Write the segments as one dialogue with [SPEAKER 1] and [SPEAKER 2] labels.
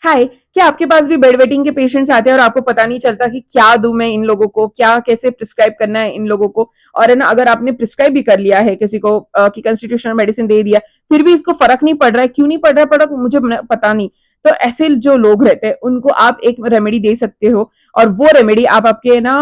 [SPEAKER 1] हाय, क्या आपके पास भी बेड वेटिंग के पेशेंट्स आते हैं और आपको पता नहीं चलता कि क्या दूं मैं इन लोगों को, क्या कैसे प्रिस्क्राइब करना है इन लोगों को? और है ना, अगर आपने प्रिस्क्राइब भी कर लिया है किसी को कि कंस्टिट्यूशनल मेडिसिन दे दिया, फिर भी इसको फर्क नहीं पड़ रहा है, क्यों नहीं पड़ रहा है फर्क, मुझे पता नहीं। तो ऐसे जो लोग रहते हैं उनको आप एक रेमेडी दे सकते हो, और वो रेमेडी आप आपके ना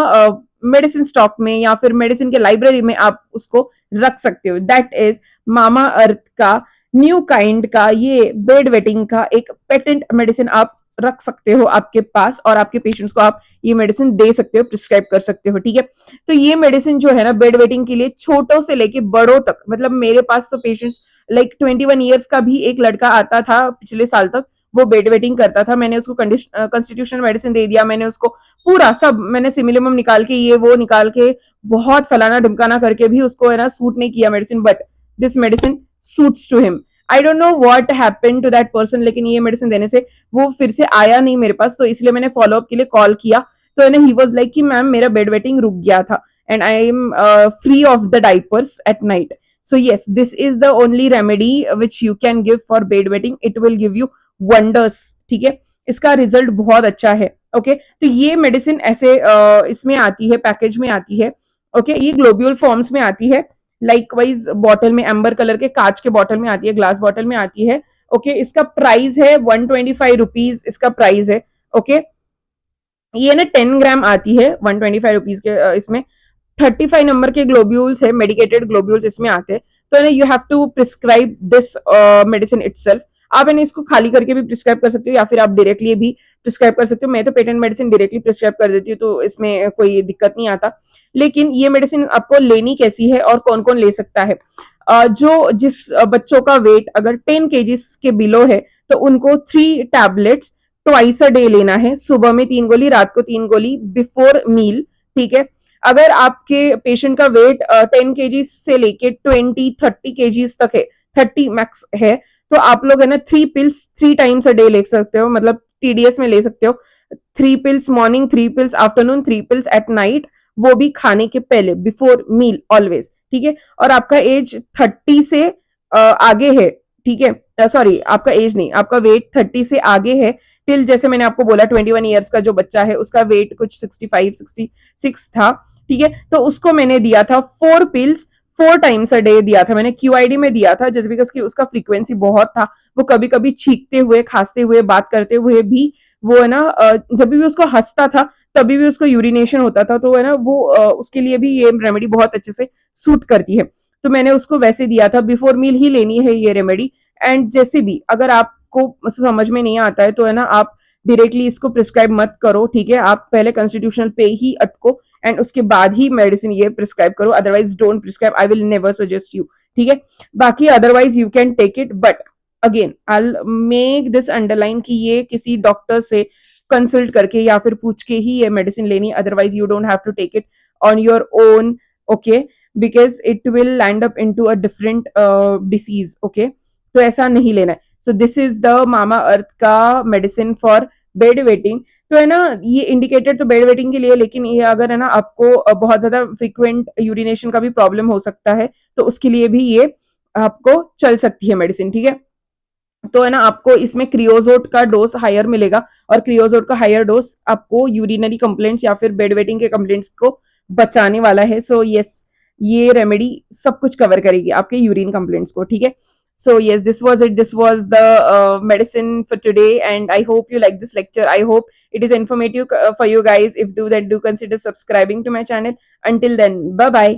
[SPEAKER 1] मेडिसिन स्टॉक में या फिर मेडिसिन के लाइब्रेरी में आप उसको रख सकते हो। दैट इज मामा अर्थ का न्यू काइंड का ये बेड वेटिंग का एक पेटेंट मेडिसिन आप रख सकते हो आपके पास, और आपके पेशेंट्स को आप ये मेडिसिन दे सकते हो, प्रिस्क्राइब कर सकते हो। ठीक है, तो ये मेडिसिन जो है ना बेड वेटिंग के लिए छोटों से लेके बड़ों तक, मतलब मेरे पास तो पेशेंट्स लाइक 21 ईयर्स का भी एक लड़का आता था पिछले साल तक, वो बेड वेटिंग करता था। मैंने उसको कंस्टिट्यूशनल मेडिसिन दे दिया, मैंने उसको पूरा सब, मैंने सिमिलिमम निकाल के ये वो निकाल के बहुत फलाना ढुमकाना करके भी उसको है ना सूट नहीं किया medicine, but this medicine suits to him. I don't know what happened to that person, लेकिन ये मेडिसिन देने से वो फिर से आया नहीं मेरे पास, तो इसलिए मैंने फॉलोअप के लिए कॉल किया। तो है ही वाज लाइक कि मैम मेरा बेड वेटिंग रुक गया था and I am free of the diapers at night. So yes, this is the only remedy which you can give for bed wetting. It will give you wonders. ठीक है, इसका result बहुत अच्छा है। Okay, तो ये मेडिसिन ऐसे इसमें आती है, पैकेज में आती है। ओके, ये ग्लोब्यूल फॉर्म्स में आती है, लाइक वाइज बॉटल में, एम्बर कलर के कांच के बॉटल में आती है, ग्लास बॉटल में आती है। ओके, इसका प्राइस है 125 रुपीज, इसका प्राइस है। ओके, ये ना 10 ग्राम आती है 125 रुपीज के। इसमें 35 नंबर के ग्लोब्यूल्स है, मेडिकेटेड ग्लोब्यूल्स इसमें आते हैं। तो you have to prescribe this medicine itself. आप है इसको खाली करके भी प्रिस्क्राइब कर सकते हो, या फिर आप डायरेक्टली भी प्रिस्क्राइब कर सकते हो। मैं तो पेटेंट मेडिसिन डायरेक्टली प्रिस्क्राइब कर देती हूँ, तो इसमें कोई दिक्कत नहीं आता। लेकिन ये मेडिसिन आपको लेनी कैसी है और कौन कौन ले सकता है? जो जिस बच्चों का वेट अगर 10 kg के बिलो है, तो उनको 3 टैबलेट्स ट्वाइस अ डे लेना है। सुबह में 3 गोली, रात को 3 गोली, बिफोर मील। ठीक है, अगर आपके पेशेंट का वेट 10 kg से लेके 20-30 kg तक है, 30 मैक्स है, तो आप लोग है ना 3 पिल्स 3 टाइम्स अ डे ले सकते हो, मतलब टीडीएस में ले सकते हो। 3 pills morning, 3 pills afternoon, 3 pills at night, वो भी खाने के पहले, बिफोर मील ऑलवेज। ठीक है, और आपका एज 30 से आगे है। ठीक है, सॉरी आपका एज नहीं, आपका वेट 30 से आगे है, टिल जैसे मैंने आपको बोला 21 ईयर्स का जो बच्चा है उसका वेट कुछ 65-66 था। ठीक है, तो उसको मैंने दिया था 4 पिल्स 4 टाइम्स अ डे दिया था मैंने, क्यूआईडी में दिया था, जस्ट बिकॉज कि उसका फ्रीक्वेंसी बहुत था। वो कभी कभी छींकते हुए, खांसते हुए, बात करते हुए भी, वो है ना जब भी उसको हंसता था तभी भी उसको यूरिनेशन होता था, तो है ना वो उसके लिए भी ये रेमेडी बहुत अच्छे से सूट करती है। तो मैंने उसको वैसे दिया था, बिफोर मील ही लेनी है ये रेमेडी। एंड जैसे भी अगर आपको समझ में नहीं आता है, तो है ना आप डायरेक्टली इसको प्रिस्क्राइब मत करो। ठीक है, आप पहले कॉन्स्टिट्यूशनल पे ही अटको एंड उसके बाद ही मेडिसिन ये प्रिस्क्राइब करो, otherwise don't prescribe, I will never suggest you. ठीक है, बाकी otherwise you can take it, but again I make this underline कि ये किसी डॉक्टर से कंसल्ट करके या फिर पूछ के ही ये मेडिसिन लेनी, otherwise you don't have to take it on your own. Okay, because it will land up into a different disease. Okay, तो ऐसा नहीं लेना है। So this is the Mamaearth का मेडिसिन फॉर बेड वेटिंग। तो है ना, ये इंडिकेटेड तो बेड वेटिंग के लिए, लेकिन ये अगर है ना आपको बहुत ज्यादा फ्रीक्वेंट यूरिनेशन का भी प्रॉब्लम हो सकता है, तो उसके लिए भी ये आपको चल सकती है मेडिसिन। ठीक है, तो है ना आपको इसमें क्रियोजोट का डोज हायर मिलेगा, और क्रियोजोट का हायर डोज आपको यूरिनरी कंप्लेंट्स या फिर बेड वेटिंग के कंप्लेंट्स को बचाने वाला है। सो यस, ये रेमेडी सब कुछ कवर करेगी आपके यूरिन कंप्लेंट्स को। ठीक है, so yes, this was it, this was the medicine for today, and I hope you like this lecture. I hope it is informative for you guys. If do that, do consider subscribing to my channel. Until then, bye bye.